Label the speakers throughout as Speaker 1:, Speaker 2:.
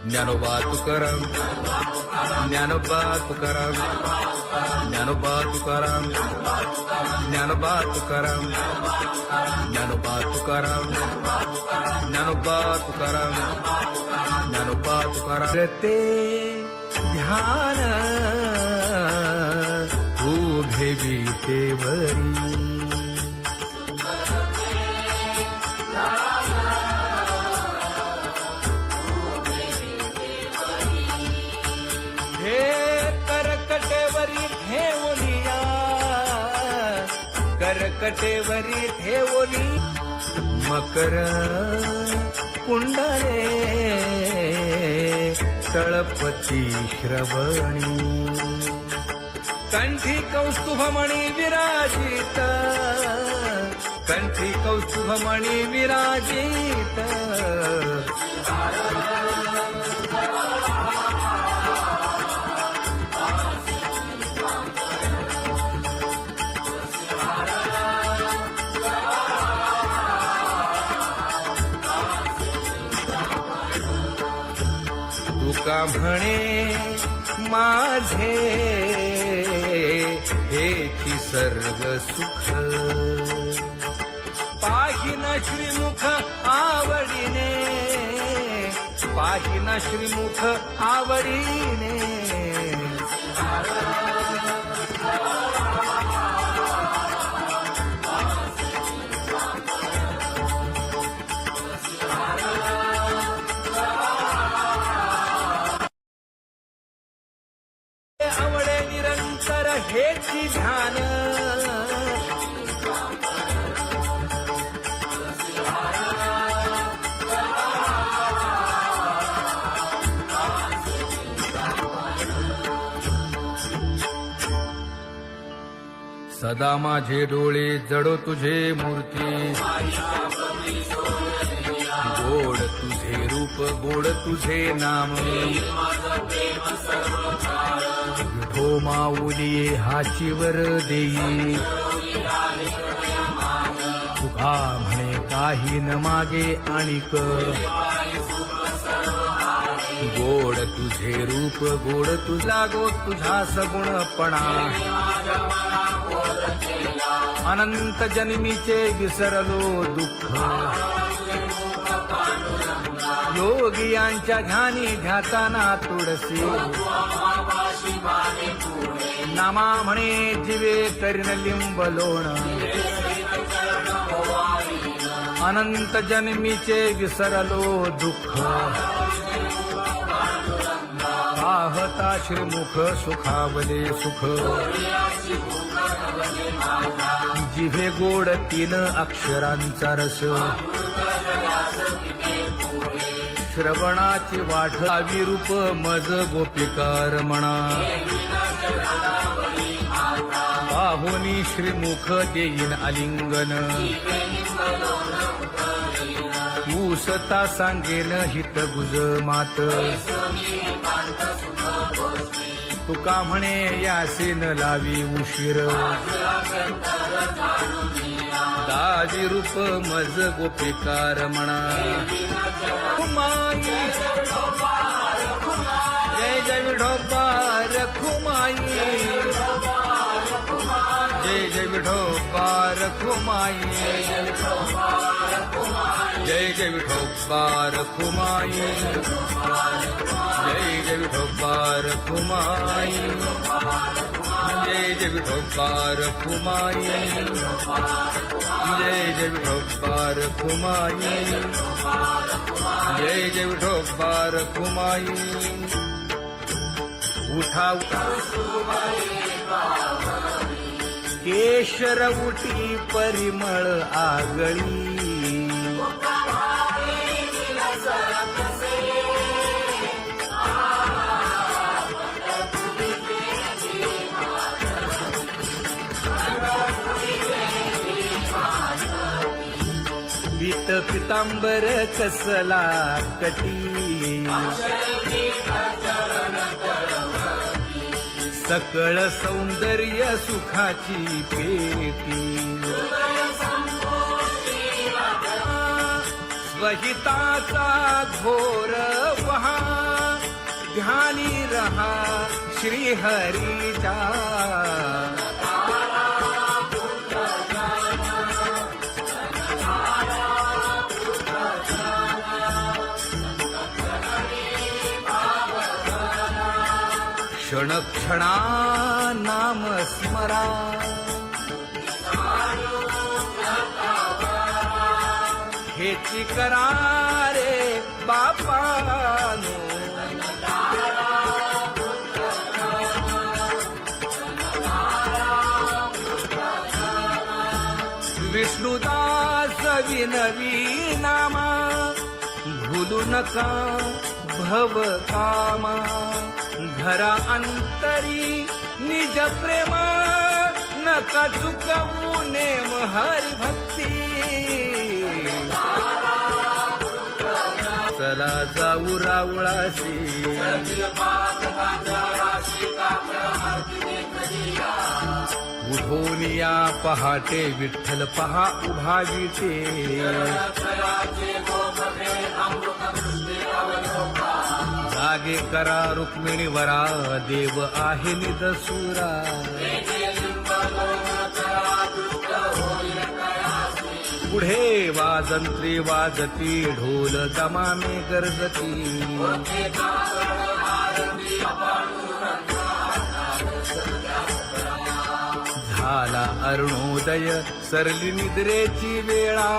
Speaker 1: ज्ञानोबा तुकाराम, ज्ञानोबा तुकाराम, ज्ञानोबा तुकाराम, ज्ञानोबा तुकाराम, ज्ञानोबा तुकाराम, ज्ञानोबा तुकाराम, ज्ञानोबा तुकाराम. ते ध्यान उभे विटेवरी, हे करकटेवरी ठेवलिया, करकटेवरी ठेवली मकर कुंडले तळपती श्रवणी, कंठी कौस्तुभमणी विराजित, कंठी कौस्तुभमणी विराजित. तुका म्हणे माझे हेची सर्व सुख, पाहिन श्रीमुख आवडीने, पाहिन श्रीमुख आवडीने. आवडे निरंतर हेची ध्यान, सदा माझे डोळे जडो तुझे मूर्ती, गोड तुझे रूप गोड तुझे नाम. विठो माऊली हाचीवर देई, तुका म्हणे काही न मागे आणिक. गोड तुझे रूप गोड तुझा गो तुझा सगुणपणा, अनंत जन्मीचे विसरलो दुःख. योगियांच्या ध्यानी ध्याताना तुळसी, नामा म्हणे जीवे करीन लिंब लोण. अनंत जन्मीचे विसरलो दुःख, पाहता श्रीमुख सुखावले सुख. जिभे गोड 3 अक्षरांचा रस, श्रवणाची वाट विरूप मज गोपिकार म्हणा. पाहुनी श्रीमुख देईन आलिंगन, ऊसता सांगेन हित गुज मात. तुका म्हणे यासे न लावी उशीर, दाजी रूप मज गोपिकार म्हणा. जय जय विठोबा रखुमाई, जय जय विठोबा रखुमाई, जय जय विठोबा रखुमाई, जय जय विठोबा रखुमाई, जय जय विठोबा रखुमाई, जय जय विठोबा रखुमाई, जय जय विठोबा रखुमाई. उठा केशर उठी परिमळ आगळी, पीत पितांबर कसला कटी, सकळ सौंदर्य सुखाची पेटी. जीवहिताचा घोर पहा, ध्यानी रहा श्रीहरीचा. क्षण क्षणा नाम स्मरा, हेची करा रे बापानो. विष्णुदास विनवी नामा, भूलू नका भव कामा. धरा अंतरी निज प्रेमा, नका चुकवू नेम हरी भक्ती. चला जाऊ रावळाशी, उठोनिया पहाटे विठ्ठल पहा उभा विटे. जागे करा रुक्मिणी वरा, देव आहे निदसुरा. पुढे वाजंत्री वाजती, ढोल दमामे गरजती. झाला अरुणोदय, सरली निद्रेची वेळा.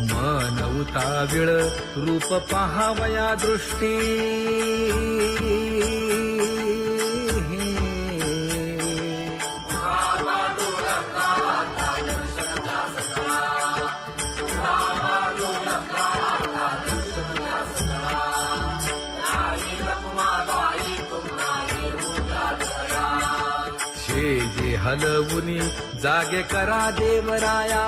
Speaker 1: मन उताविळ रूप पहावया दृष्टी. जे हलवुनी जागे करा देवराया.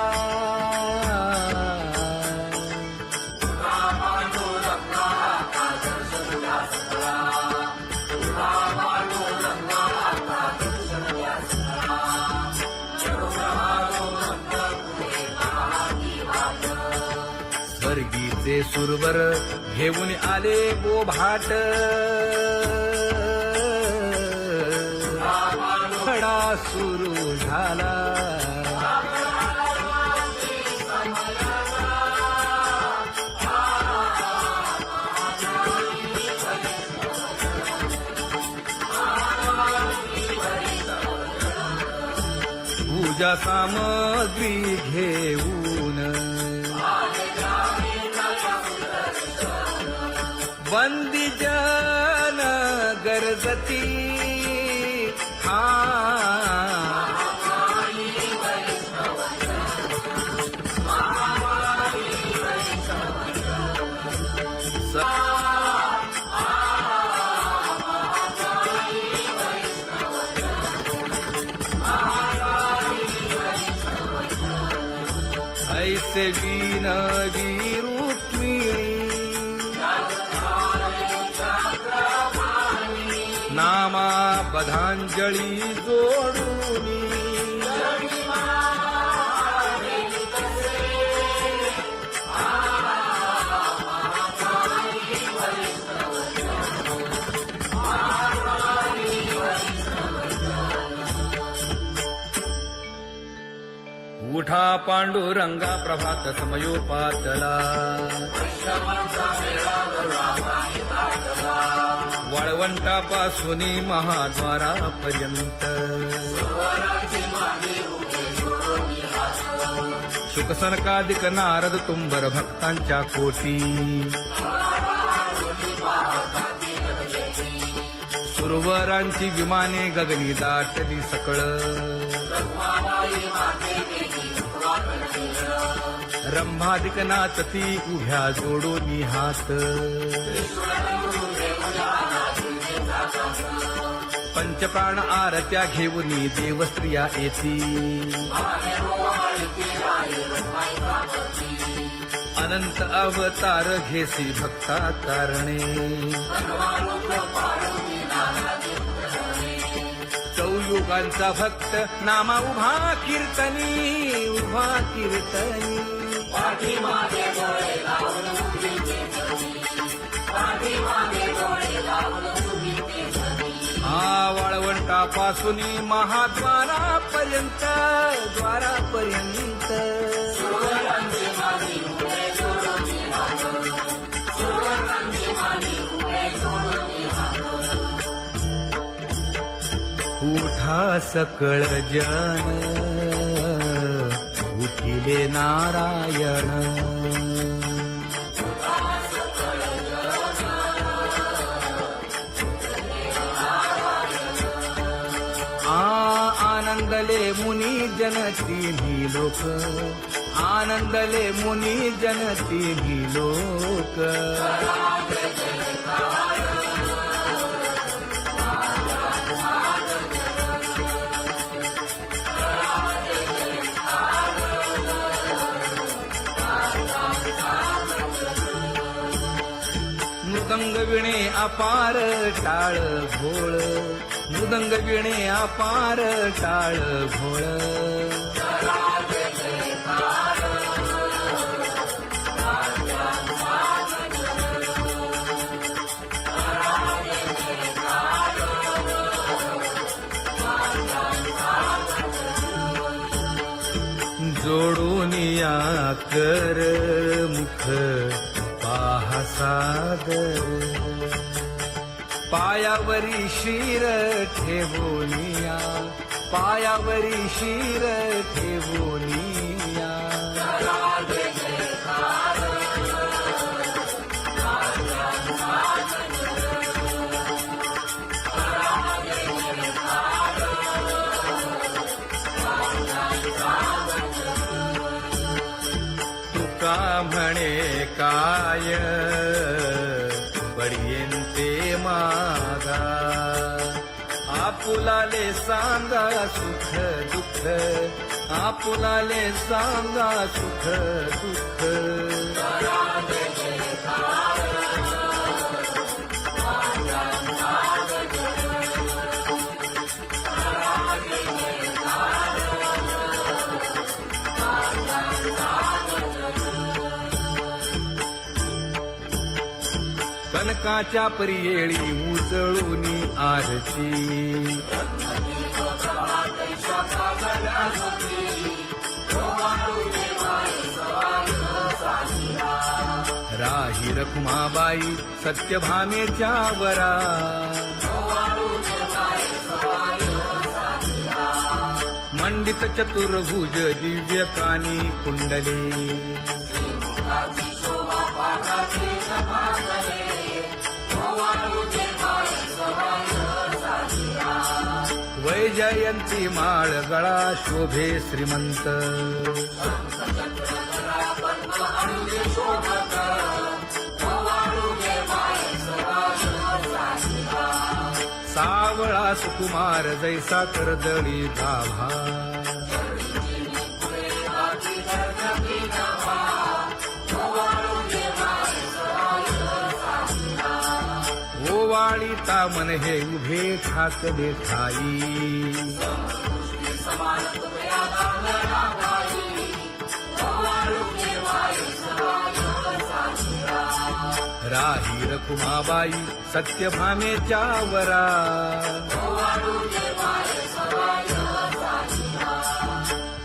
Speaker 1: स्वर्गीचे सुरवर घेऊन आले बोभाट. खडा सुरू झाला, पूजा सामग्री घेऊन. बंदी जन गरजती, ऐसे विनवी रुक्मिणी, नामा बधांजळी जोडूनी. उठा पांडुरंगा प्रभात समयोपातला, वाळवंटापासून महाद्वारापर्यंत. शुकसनकादिक नारद तुंबर भक्तांच्या कोटी. सुरवरांची विमाने गगनी दाटली सकळ. रंभादिक नाचती उभ्या जोडोनी हात. पंचप्राण आरत्या घेऊनी देवस्त्रिया येती. अनंत अवतार घेसी भक्ता तारणे. लोकांचा भक्त नामा उभा कीर्तनी उभा कीर्तनी
Speaker 2: पाठीमागे डोळे लावून उभी ते जगी, पाठीमागे डोळे लावून उभी ते जगी.
Speaker 1: वाळवंटापासून महाद्वारापर्यंत द्वारापर्यंत
Speaker 2: सुवर्णांची मानी उभे जोडून हात, सुवर्णांची मानी उभे जोडून हात.
Speaker 1: उठा सकळ जन उठिले नारायण आनंदले मुनी जन तिन्ही लोक आनंदले मुनी जन तिन्ही लोक मृदंग विणे अपार टाळ भोळ मृदंग विणे अपार टाळ भोळ जोडून या कर मुख पाहा सागर पायावरी शिर ठेवोनिया पायावरी शिर ठेवोनिया तुका म्हणे काय बडियेंते मागा आपुलाले सांगा सुख दुःख आपुलाले सांगा सुख दुःख कनकाच्या परियेळी उजळूनी आरती राही रखुमाबाई सत्यभामेच्या वरा मंडित चतुर्भुज दिव्य कानी कुंडले वैजयंती माळ गळा शोभे श्रीमंत सावळा सुकुमार जैसा करदळी गाभा ओवाळीता मन हे उभे ठाकले ठाई राही रखुमाबाई सत्यभामेच्या वरा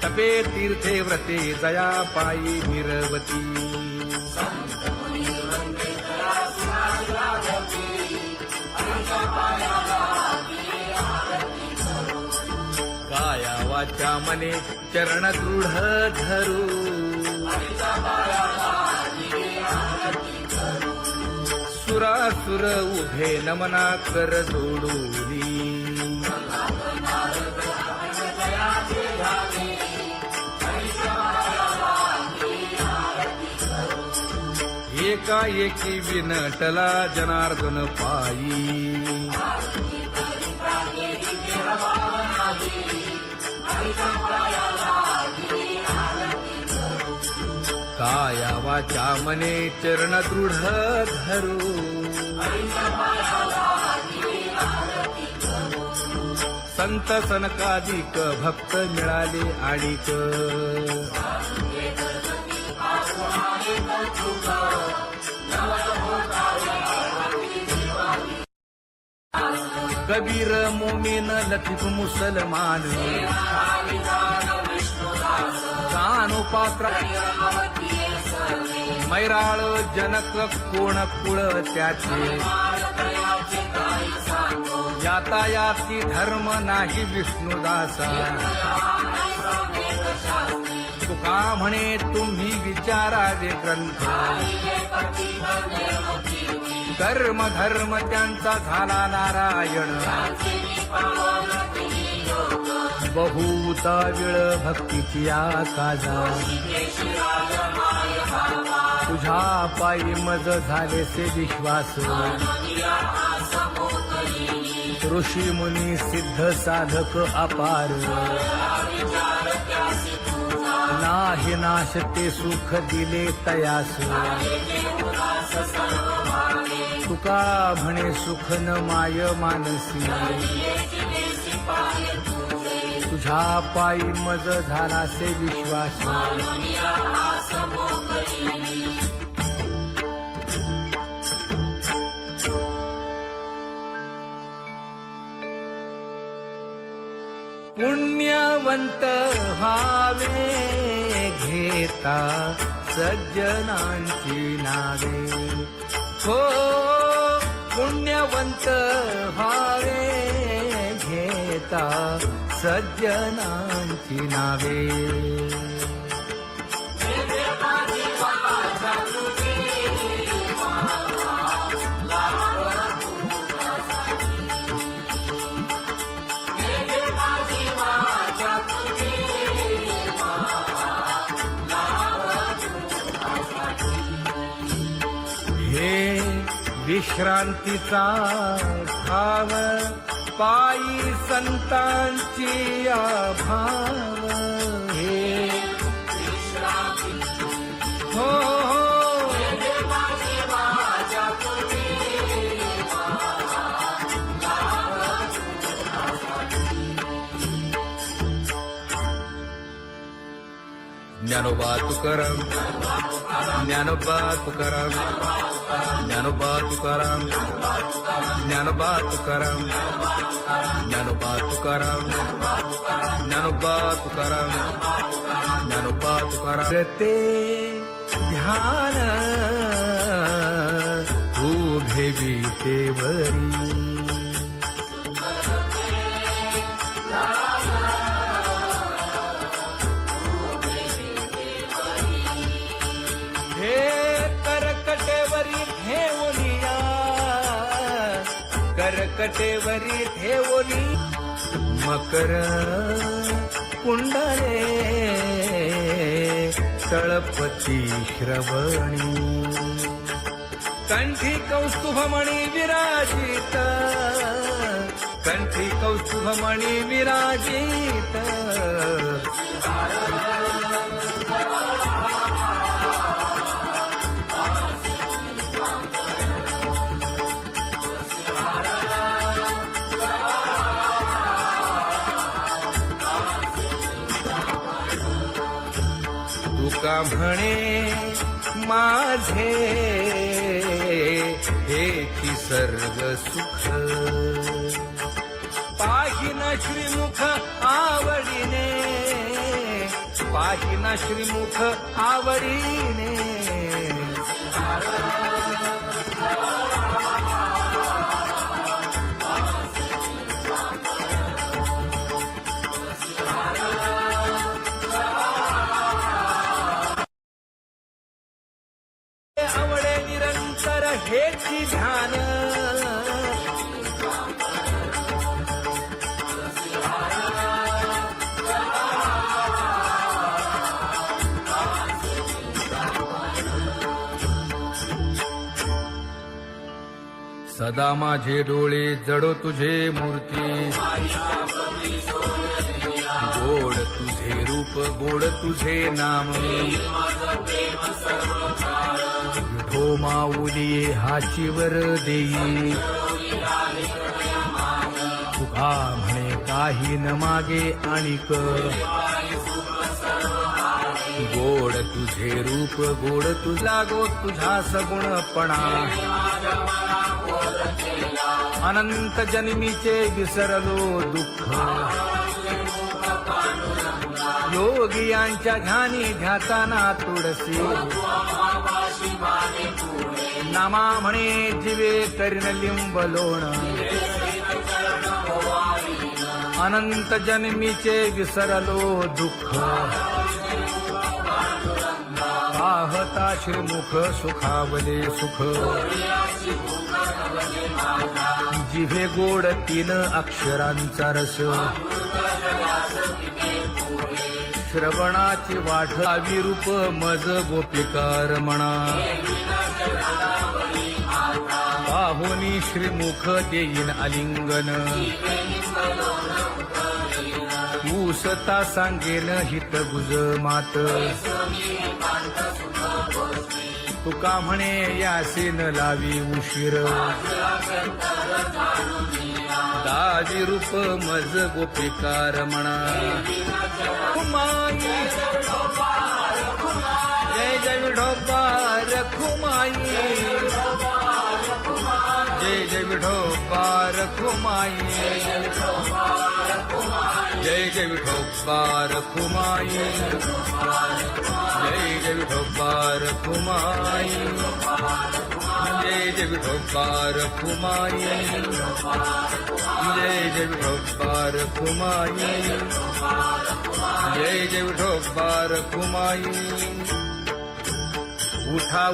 Speaker 1: तपे तीर्थे व्रते जया पायी निरवती काया वाचा मने चरण दृढ धरू सुरासुर उभे नमना कर जोडूनी एकाएकी विनटला जनार्दन पायी काया वाचा मने चरण दृढ धरू संत सनकादिक भक्त मिळाले आणिक कबीर मोमीन लतीफ मुसलमान कानोपात्र मैराळ जनक कोण कुळ त्याचे यातायाती धर्म नाही विष्णुदासा तुका म्हणे तुम्ही विचारावे ग्रंथ कर्म धर्म त्यांचा झाला नारायण बहुता वेळ भक्तीची काजा तुझ्या पायी मज झालेसे विश्वास ऋषी मुनी सिद्ध साधक अपार नाही नाश ते सुख दिले तयास तुका म्हणे सुख न माय मानसी तुझ्या पायी मज झालासे विश्वास पुण्यवंत व्हावे घेता सज्जनांची नावे हो पुण्यवंत व्हावे घेता सज्जनांची नावे हे विश्रांतीचा भाव पायी संतांची भाव हे हो ज्ञानोबा तुकाराम ज्ञानोबा तुकाराम ज्ञानोबा तुकाराम ज्ञानोबा तुकाराम ज्ञानोबा तुकाराम ज्ञानोबा तुकाराम ज्ञानोबा तुकाराम ते ध्यान उभे विटेवरी करकटेवरी ठेवली मकर कुंडले तळपती श्रवणी कंठी कौस्तुभमणी विराजित कंठी कौस्तुभमणी विराजित तुका म्हणे माझे हेची सर्व सुख पाहिना श्रीमुख आवडीने पाहिना श्रीमुख आवडीने आवडे निरंतर हेची ध्यान सदा माझे डोळे जडो तुझे मूर्ती गोड तुझे रूप गोड तुझे नाम विठो माऊली हाचीवर देई तुका म्हणे का काही न मागे आणिक गोड तुझे रूप गोड तुझा गो तुझा सगुणपणा अनंत जन्मीचे विसरलो दुःख योगियांच्या ध्यानी ध्याताना तुळसी नामा म्हणे जीवे करीन लिंबलोण अनंत जन्मीचे विसरलो दुःख पाहता श्रीमुख सुखावले सुख जिभे गोड 3 अक्षरांचा रस श्रवणाची वाट विरूप मज गोपिकार म्हणा पाहुनी श्रीमुख देईन आलिंगन ऊसता सांगेन हित गुज मात तुका म्हणे यासीन लावी उशीर दावी रूप मज गोपिकार म्हणा खुमाई जय जय विठोबार खुमाई जय जय विठोबार खुमाई जय जय विठोबार खुमाई जय जय विठोबार खुमाई जय जय विठोबार खुमाई जय जय विठोबार खुमाई जय जय विठोबार खुमाई उठा